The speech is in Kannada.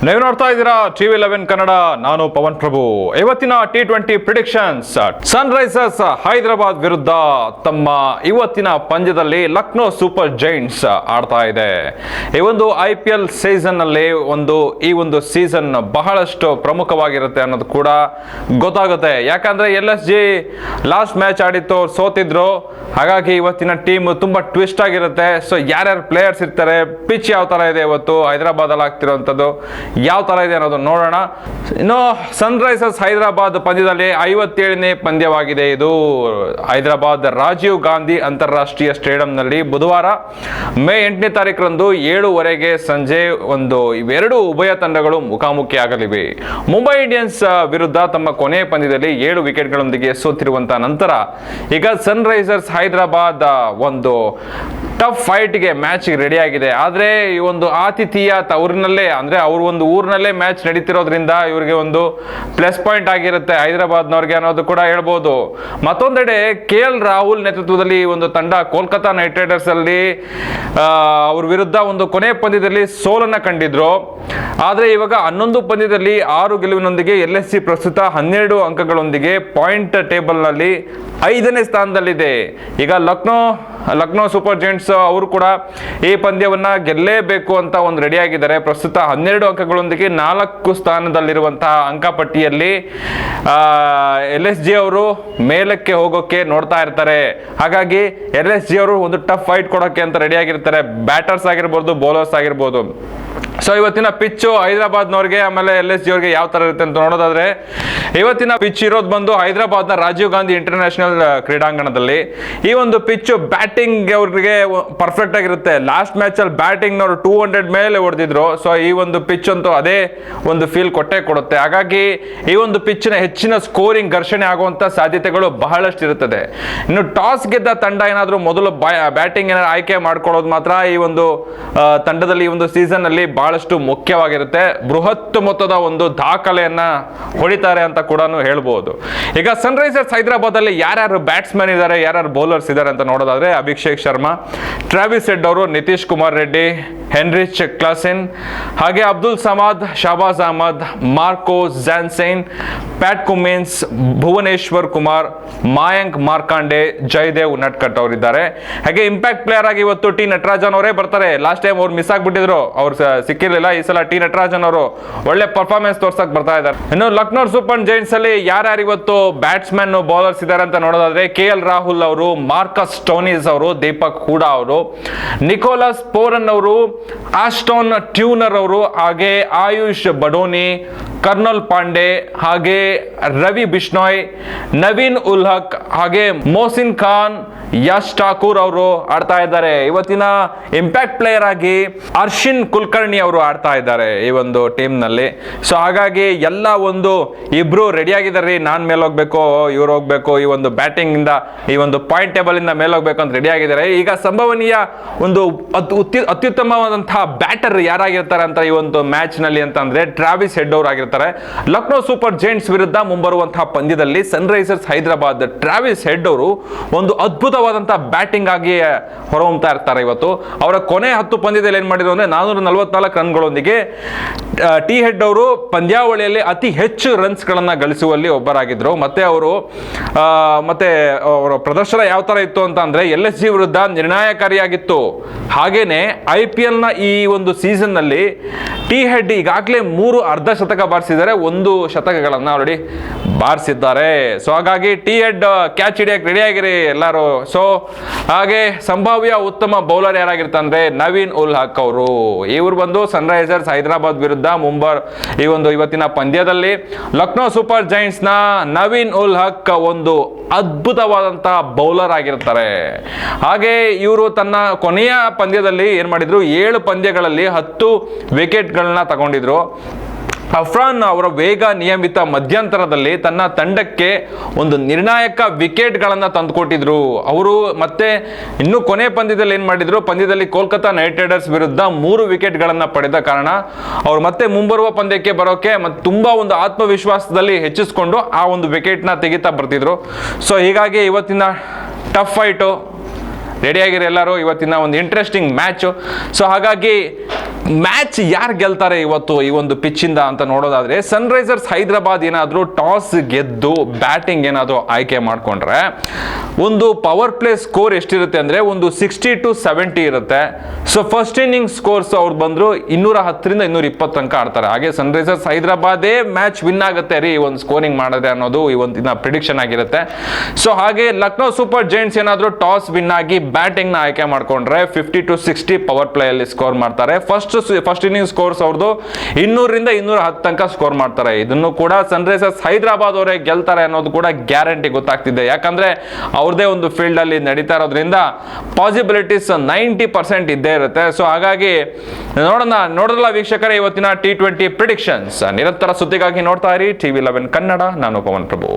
ನೀವು ನೋಡ್ತಾ ಇದ್ದೀರಾ TV11 ಕನ್ನಡ. ನಾನು ಪವನ್ ಪ್ರಭು. ಇವತ್ತಿನ T20 ಪ್ರಿಡಿಕ್ಷನ್ಸ್. ಸನ್ರೈಸರ್ಸ್ ಹೈದರಾಬಾದ್ ವಿರುದ್ಧ ತಮ್ಮ ಇವತ್ತಿನ ಪಂದ್ಯದಲ್ಲಿ ಲಕ್ನೋ ಸೂಪರ್ ಜೈಂಟ್ಸ್ ಆಡ್ತಾ ಇದೆ. ಈ ಒಂದು IPL ಸೀಸನ್ ನಲ್ಲಿ ಈ ಒಂದು ಸೀಸನ್ ಬಹಳಷ್ಟು ಪ್ರಮುಖವಾಗಿರುತ್ತೆ ಅನ್ನೋದು ಕೂಡ ಗೊತ್ತಾಗುತ್ತೆ. ಯಾಕಂದ್ರೆ LSG ಲಾಸ್ಟ್ ಮ್ಯಾಚ್ ಆಡಿತ್ತು, ಸೋತಿದ್ರು. ಹಾಗಾಗಿ ಇವತ್ತಿನ ಟೀಮ್ ತುಂಬಾ ಟ್ವಿಸ್ಟ್ ಆಗಿರುತ್ತೆ. ಸೊ ಯಾರ್ಯಾರು ಪ್ಲೇಯರ್ಸ್ ಇರ್ತಾರೆ, ಪಿಚ್ ಯಾವ ತರ ಇದೆ ಇವತ್ತು ಹೈದರಾಬಾದ್ ಅಲ್ಲಿ ಆಗ್ತಿರೋಂಥದ್ದು ಯಾವ ತರ ಇದೆ ಅನ್ನೋದು ನೋಡೋಣ. ಇನ್ನು ಸನ್ರೈಸರ್ಸ್ ಹೈದರಾಬಾದ್ ಪಂದ್ಯದಲ್ಲಿ 57ನೇ ಪಂದ್ಯವಾಗಿದೆ. ಇದು ಹೈದರಾಬಾದ್ ರಾಜೀವ್ ಗಾಂಧಿ ಅಂತಾರಾಷ್ಟ್ರೀಯ ಸ್ಟೇಡಿಯಂನಲ್ಲಿ ಬುಧವಾರ ಮೇ 8ನೇ ತಾರೀಕರಂದು 7:15 ಸಂಜೆ ಇವೆರಡು ಉಭಯ ತಂಡಗಳು ಮುಖಾಮುಖಿ ಆಗಲಿವೆ. ಮುಂಬೈ ಇಂಡಿಯನ್ಸ್ ವಿರುದ್ಧ ತಮ್ಮ ಕೊನೆಯ ಪಂದ್ಯದಲ್ಲಿ 7 ವಿಕೆಟ್ಗಳೊಂದಿಗೆ ಸೋತಿರುವಂತಹ ನಂತರ ಈಗ ಸನ್ರೈಸರ್ಸ್ ಹೈದರಾಬಾದ್ ಟಫ್ ಫೈಟ್ಗೆ ಮ್ಯಾಚ್ ರೆಡಿ ಆಗಿದೆ. ಆದ್ರೆ ಈ ಆತಿಥೇಯ ತವರಿನಲ್ಲೇ ಅಂದ್ರೆ ಅವ್ರ ಊರಿನಲ್ಲೇ ಮ್ಯಾಚ್ ನಡೀತಿರೋದ್ರಿಂದ ಇವರಿಗೆ ಪ್ಲಸ್ ಪಾಯಿಂಟ್ ಆಗಿರುತ್ತೆ ಹೈದರಾಬಾದ್ನವ್ರಿಗೆ ಅನ್ನೋದು ಕೂಡ ಹೇಳ್ಬೋದು. ಮತ್ತೊಂದೆಡೆ KL ರಾಹುಲ್ ನೇತೃತ್ವದಲ್ಲಿ ತಂಡ ಕೋಲ್ಕತಾ ನೈಟ್ ರೈಡರ್ಸ್ ಅಲ್ಲಿ ಅವ್ರ ವಿರುದ್ಧ ಕೊನೆಯ ಪಂದ್ಯದಲ್ಲಿ ಸೋಲನ್ನ ಕಂಡಿದ್ರು. ಆದ್ರೆ ಇವಾಗ 11 ಪಂದ್ಯದಲ್ಲಿ 6 ಗೆಲುವಿನೊಂದಿಗೆ LSG ಪ್ರಸ್ತುತ 12 ಅಂಕಗಳೊಂದಿಗೆ ಪಾಯಿಂಟ್ ಟೇಬಲ್ ನಲ್ಲಿ 5ನೇ ಸ್ಥಾನದಲ್ಲಿದೆ. ಈಗ ಲಕ್ನೋ ಸೂಪರ್ ಜೈಂಟ್ಸ್ ಅವರು ಕೂಡ ಈ ಪಂದ್ಯವನ್ನ ಗೆಲ್ಲೇಬೇಕು ಅಂತ ರೆಡಿ ಆಗಿದ್ದಾರೆ. ಪ್ರಸ್ತುತ 12 ಅಂಕಗಳೊಂದಿಗೆ 4 ಸ್ಥಾನದಲ್ಲಿರುವಂತಹ ಅಂಕಪಟ್ಟಿಯಲ್ಲಿ LSG ಅವರು ಮೇಲಕ್ಕೆ ಹೋಗೋಕೆ ನೋಡ್ತಾ ಇರ್ತಾರೆ. ಹಾಗಾಗಿ LSG ಅವರು ಟಫ್ ಫೈಟ್ ಕೊಡೋಕೆ ಅಂತ ರೆಡಿ ಆಗಿರ್ತಾರೆ. ಬ್ಯಾಟರ್ಸ್ ಆಗಿರ್ಬೋದು, ಬೌಲರ್ಸ್ ಆಗಿರ್ಬೋದು. ಸೊ ಇವತ್ತಿನ ಪಿಚ್ಚು ಹೈದರಾಬಾದ್ನವ್ರಿಗೆ ಆಮೇಲೆ LSG ಅವ್ರಿಗೆ ಯಾವ ತರ ಇರುತ್ತೆ ಅಂತ ನೋಡೋದಾದ್ರೆ, ಇವತ್ತಿನ ಪಿಚ್ ಇರೋದು ಹೈದರಾಬಾದ್ನ ರಾಜೀವ್ ಗಾಂಧಿ ಇಂಟರ್ನ್ಯಾಷನಲ್ ಕ್ರೀಡಾಂಗಣದಲ್ಲಿ. ಈ ಪಿಚ್ ಬ್ಯಾಟಿಂಗ್ ಅವ್ರಿಗೆ ಪರ್ಫೆಕ್ಟ್ ಆಗಿರುತ್ತೆ. ಲಾಸ್ಟ್ ಮ್ಯಾಚ್ ಅಲ್ಲಿ ಬ್ಯಾಟಿಂಗ್ ನವರು 200 ಮೇಲೆ ಹೊಡೆದಿದ್ರು. ಸೊ ಈ ಪಿಚ್ ಅಂತೂ ಅದೇ ಫೀಲ್ ಕೊಡುತ್ತೆ. ಹಾಗಾಗಿ ಈ ಪಿಚ್ ನ ಹೆಚ್ಚಿನ ಸ್ಕೋರಿಂಗ್ ಘರ್ಷಣೆ ಆಗುವಂತ ಸಾಧ್ಯತೆಗಳು ಬಹಳಷ್ಟು ಇರುತ್ತದೆ. ಇನ್ನು ಟಾಸ್ ಗೆದ್ದ ತಂಡ ಏನಾದ್ರೂ ಮೊದಲು ಬ್ಯಾಟಿಂಗ್ ಏನಾದ್ರು ಆಯ್ಕೆ ಮಾಡ್ಕೊಳ್ಳೋದು ಮಾತ್ರ ಈ ತಂಡದಲ್ಲಿ ಸೀಸನ್ ಅಲ್ಲಿ ಬಹಳಷ್ಟು ಮುಖ್ಯವಾಗಿರುತ್ತೆ. ಬೃಹತ್ ಮೊತ್ತದ ದಾಖಲೆಯನ್ನ ಹೊಡಿತಾರೆ ಅಂತ ಕೂಡ ಹೇಳ್ಬಹುದು. ಈಗ ಸನ್ರೈಸರ್ಸ್ ಹೈದರಾಬಾದ್ ಅಲ್ಲಿ ಯಾರ್ಯಾರು ಬ್ಯಾಟ್ಸ್ಮನ್ ಇದ್ದಾರೆ, ಯಾರ್ಯಾರು ಬೌಲರ್ಸ್ ಇದ್ದಾರೆ ಅಂತ ನೋಡೋದಾದ್ರೆ, ಅಭಿಷೇಕ್ ಶರ್ಮಾ, ಟ್ರಾವಿಸ್ ಹೆಡ್ ಅವರು, ನಿತೀಶ್ ಕುಮಾರ್ ರೆಡ್ಡಿ, ಹೆನ್ರಿಚ್ ಕ್ಲಾಸೆನ್, ಹಾಗೆ ಅಬ್ದುಲ್ ಸಮಾದ್, ಶಹಬಾಜ್ ಅಹಮದ್, ಮಾರ್ಕೋ ಜಾನ್ಸೆನ್, ಪ್ಯಾಟ್ ಕುಮಿನ್ಸ್, ಭುವನೇಶ್ವರ್ ಕುಮಾರ್, ಮಾಯಾಂಕ್ ಮಾರ್ಕಾಂಡೆ, ಜಯದೇವ್ ಉನಟ್ಕಟ್ ಅವರಿದ್ದಾರೆ. ಹಾಗೆ ಇಂಪ್ಯಾಕ್ಟ್ ಪ್ಲೇಯರ್ ಆಗಿ ಇವತ್ತು ಟಿ ನಟರಾಜನ್ ಅವರೇ ಬರ್ತಾರೆ. ಲಾಸ್ಟ್ ಟೈಮ್ ಅವ್ರು ಮಿಸ್ ಆಗ್ಬಿಟ್ಟಿದ್ರು, ಅವ್ರು ಸಿಕ್ಕಿರ್ಲಿಲ್ಲ. ಈ ಸಲ ಟಿ ನಟರಾಜನ್ ಅವರು ಒಳ್ಳೆ ಪರ್ಫಾರ್ಮೆನ್ಸ್ ತೋರ್ಸಕ್ ಬರ್ತಾ ಇದ್ದಾರೆ. ಇನ್ನು ಲಕ್ನೋ ಸೂಪರ್ ಜೈಂಟ್ಸ್ ಅಲ್ಲಿ ಯಾರ್ಯಾರು ಇವತ್ತು ಬ್ಯಾಟ್ಸ್ಮನ್ ಬೌಲರ್ಸ್ ಇದ್ದಾರೆ ಅಂತ ನೋಡೋದಾದ್ರೆ, KL ರಾಹುಲ್ ಅವರು, ಮಾರ್ಕಸ್ ಸ್ಟೋನಿಸ್ ಅವರು, ದೀಪಕ್ ಹೂಡಾ ಅವರು, ನಿಕೋಲಸ್ ಪೋರನ್ ಅವರು, ಆಸ್ಟೋನ್ ಟ್ಯೂನರ್ ಅವರು, ಹಾಗೆ ಆಯುಷ್ ಬಡೋನಿ, ಕರ್ನಲ್ ಪಾಂಡೆ, ಹಾಗೆ ರವಿ ಬಿಷ್ಣೋಯ್, ನವೀನ್ ಉಲ್ ಹಕ್, ಹಾಗೆ ಮೋಸಿನ್ ಖಾನ್, ಯಶ್ ಠಾಕೂರ್ ಅವರು ಆಡ್ತಾ ಇದ್ದಾರೆ. ಇವತ್ತಿನ ಇಂಪ್ಯಾಕ್ಟ್ ಪ್ಲೇಯರ್ ಆಗಿ ಅರ್ಶಿನ್ ಕುಲಕರ್ಣಿ ಅವರು ಆಡ್ತಾ ಇದ್ದಾರೆ ಈ ಟೀಮ್ ನಲ್ಲಿ. ಸೊ ಹಾಗಾಗಿ ಎಲ್ಲ ಇಬ್ರು ರೆಡಿ ಆಗಿದ್ದಾರೆ. ನಾನ್ ಮೇಲೆ ಹೋಗ್ಬೇಕು, ಇವ್ರು ಹೋಗ್ಬೇಕು, ಈ ಬ್ಯಾಟಿಂಗ್ ಇಂದ ಈ ಪಾಯಿಂಟ್ ಟೇಬಲ್ ಇಂದ ಮೇಲೆ ಹೋಗ್ಬೇಕು ಅಂತ ರೆಡಿ ಆಗಿದ್ದಾರೆ. ಈಗ ಸಂಭವನೀಯ ಅತ್ಯುತ್ತಮವಾದಂತಹ ಬ್ಯಾಟರ್ ಯಾರಾಗಿರ್ತಾರೆ ಅಂತ ಈ ಮ್ಯಾಚ್ ನಲ್ಲಿ ಅಂತಂದ್ರೆ ಟ್ರಾವಿಸ್ ಹೆಡ್ ಅವರು ಆಗಿರ್ತಾರೆ. ಲಕ್ನೋ ಸೂಪರ್ ಜೈಂಟ್ಸ್ ವಿರುದ್ಧ ಮುಂಬರುವಂತಹ ಪಂದ್ಯದಲ್ಲಿ ಸನ್ರೈಸರ್ಸ್ ಹೈದರಾಬಾದ್ ಟ್ರಾವಿಸ್ ಹೆಡ್ ಅವರು ಅದ್ಭುತವಾದಂತಹ ಬ್ಯಾಟಿಂಗ್ ಆಗಿ ಹೊರಹೊಮ್ತಾ ಇರ್ತಾರೆ. ಇವತ್ತು ಅವರ ಕೊನೆ 10 ಪಂದ್ಯದಲ್ಲಿ ಏನ್ ಮಾಡಿದ್ರು ಅಂದ್ರೆ 444 ರನ್ಗಳೊಂದಿಗೆ ಟಿ ಹೆಡ್ ಅವರು ಪಂದ್ಯಾವಳಿಯಲ್ಲಿ ಅತಿ ಹೆಚ್ಚು ರನ್ಸ್ ಗಳನ್ನ ಗಳಿಸುವಲ್ಲಿ ಒಬ್ಬರಾಗಿದ್ರು. ಮತ್ತೆ ಅವರ ಪ್ರದರ್ಶನ ಯಾವ ತರ ಇತ್ತು ಅಂತ ಅಂದ್ರೆ LSG ವಿರುದ್ಧ ನಿರ್ಣಾಯಕಾರಿಯಾಗಿತ್ತು. ಹಾಗೇನೆ IPL ನ ಈ ಸೀಸನ್ ನಲ್ಲಿ ಟಿ ಹೆಡ್ ಈಗಾಗಲೇ 3 ಅರ್ಧ ಶತಕ ಬಾರಿಸಿದ್ದಾರೆ, 1 ಶತಕಗಳನ್ನ ಆಲ್ರೆಡಿ ಬಾರಿಸಿದ್ದಾರೆ. ಸೊ ಹಾಗಾಗಿ ಟಿ ಹೆಡ್ ಕ್ಯಾಚ್ ಹಿಡಿಯಕ್ಕೆ ರೆಡಿ ಆಗಿರಿ ಎಲ್ಲರೂ. ಸೊ ಹಾಗೆ ಸಂಭಾವ್ಯ ಉತ್ತಮ ಬೌಲರ್ ಯಾರಾಗಿರ್ತಾರೆ ಅಂದ್ರೆ ನವೀನ್ ಉಲ್ ಹಕ್ ಅವರು. ಇವರು ಸನ್ರೈಸರ್ಸ್ ಹೈದರಾಬಾದ್ ವಿರುದ್ಧ ಇವತ್ತಿನ ಪಂದ್ಯದಲ್ಲಿ ಲಕ್ನೋ ಸೂಪರ್ ಜೈಂಟ್ಸ್ ನ ನವೀನ್ ಉಲ್ ಹಕ್ ಅದ್ಭುತವಾದಂತಹ ಬೌಲರ್ ಆಗಿರ್ತಾರೆ. ಹಾಗೆ ಇವರು ತನ್ನ ಕೊನೆಯ ಪಂದ್ಯದಲ್ಲಿ ಏನ್ ಮಾಡಿದ್ರು, 7 ಪಂದ್ಯಗಳಲ್ಲಿ 10 ವಿಕೆಟ್ ಗಳನ್ನ ತಗೊಂಡಿದ್ರು. ಅಫ್ರಾನ್ ಅವರ ವೇಗ ನಿಯಮಿತ ಮಧ್ಯಂತರದಲ್ಲಿ ತನ್ನ ತಂಡಕ್ಕೆ ನಿರ್ಣಾಯಕ ವಿಕೆಟ್ ಗಳನ್ನ ತಂದುಕೊಟ್ಟಿದ್ರು ಅವರು. ಮತ್ತೆ ಇನ್ನು ಕೊನೆ ಪಂದ್ಯದಲ್ಲಿ ಏನ್ ಮಾಡಿದ್ರು, ಪಂದ್ಯದಲ್ಲಿ ಕೋಲ್ಕತಾ ನೈಟ್ ರೈಡರ್ಸ್ ವಿರುದ್ಧ 3 ವಿಕೆಟ್ ಗಳನ್ನ ಪಡೆದ ಕಾರಣ ಅವರು ಮತ್ತೆ ಮುಂಬರುವ ಪಂದ್ಯಕ್ಕೆ ಬರೋಕೆ ಮತ್ತೆ ತುಂಬಾ ಆತ್ಮವಿಶ್ವಾಸದಲ್ಲಿ ಹೆಚ್ಚಿಸಿಕೊಂಡು ಆ ವಿಕೆಟ್ ನ ತೆಗಿತಾ ಬರ್ತಿದ್ರು. ಸೊ ಹೀಗಾಗಿ ಇವತ್ತಿನ ಟಫ್ ಫೈಟು ರೆಡಿಯಾಗಿರಿ ಎಲ್ಲರೂ. ಇವತ್ತಿನ ಇಂಟ್ರೆಸ್ಟಿಂಗ್ ಮ್ಯಾಚು. ಸೊ ಹಾಗಾಗಿ ಮ್ಯಾಚ್ ಯಾರು ಗೆಲ್ತಾರೆ ಇವತ್ತು ಈ ಒಂದು ಪಿಚ್ ಇಂದ ಅಂತ ನೋಡೋದಾದ್ರೆ, ಸನ್ ರೈಸರ್ಸ್ ಹೈದರಾಬಾದ್ ಏನಾದರೂ ಟಾಸ್ ಗೆದ್ದು ಬ್ಯಾಟಿಂಗ್ ಏನಾದರೂ ಆಯ್ಕೆ ಮಾಡ್ಕೊಂಡ್ರೆ ಒಂದು ಪವರ್ ಪ್ಲೇ ಸ್ಕೋರ್ ಎಷ್ಟಿರುತ್ತೆ ಅಂದ್ರೆ ಒಂದು 60 to 70 ಇರುತ್ತೆ. ಸೊ ಫಸ್ಟ್ ಇನ್ನಿಂಗ್ ಸ್ಕೋರ್ಸ್ ಅವ್ರು ಬಂದ್ರು 210ರಿಂದ 220 ಅಂಕ ಆಡ್ತಾರೆ. ಹಾಗೆ ಸನ್ ರೈಸರ್ಸ್ ಹೈದರಾಬಾದೇ ಮ್ಯಾಚ್ ವಿನ್ ಆಗುತ್ತೆ ರೀ ಒಂದು ಸ್ಕೋರಿಂಗ್ ಮಾಡಿದ್ರೆ ಅನ್ನೋದು ಈ ಒಂದು ಪ್ರಿಡಿಕ್ಷನ್ ಆಗಿರುತ್ತೆ. ಸೊ ಹಾಗೆ ಲಕ್ನೋ ಸೂಪರ್ ಜೈಂಟ್ಸ್ ಏನಾದರೂ ಟಾಸ್ ವಿನ್ ಆಗಿ ಬ್ಯಾಟಿಂಗ್ ನ ಆಯ್ಕೆ ಮಾಡ್ಕೊಂಡ್ರೆ 50 to 60 ಪವರ್ ಪ್ಲೇ ಅಲ್ಲಿ ಸ್ಕೋರ್ ಮಾಡ್ತಾರೆ. ಫಸ್ಟ್ ಇನ್ನಿಂಗ್ ಸ್ಕೋರ್ಸ್ ಅವ್ರದ್ದು 200ರಿಂದ 210 ತನಕ ಸ್ಕೋರ್ ಮಾಡ್ತಾರೆ. ಇದನ್ನು ಕೂಡ ಸನ್ ರೈಸರ್ಸ್ ಹೈದರಾಬಾದ್ ಅವರೇ ಗೆಲ್ತಾರೆ ಅನ್ನೋದು ಕೂಡ ಗ್ಯಾರಂಟಿ ಗೊತ್ತಾಗ್ತಿದೆ. ಯಾಕಂದ್ರೆ ಅವ್ರದೇ ಒಂದು ಫೀಲ್ಡ್ ಅಲ್ಲಿ ನಡೀತಾ ಇರೋದ್ರಿಂದ ಪಾಸಿಬಿಲಿಟೀಸ್ 90% ಇದ್ದೇ ಇರುತ್ತೆ. ಸೊ ಹಾಗಾಗಿ ನೋಡೋದಲ್ಲ ವೀಕ್ಷಕರೇ ಇವತ್ತಿನ T20 ಪ್ರಿಡಿಕ್ಷನ್ಸ್. ನಿರಂತರ ಸುದ್ದಿಗಾಗಿ ನೋಡ್ತಾ ಇರಿ TV11 ಕನ್ನಡ. ನಾನು ಪವನ್ ಪ್ರಭು.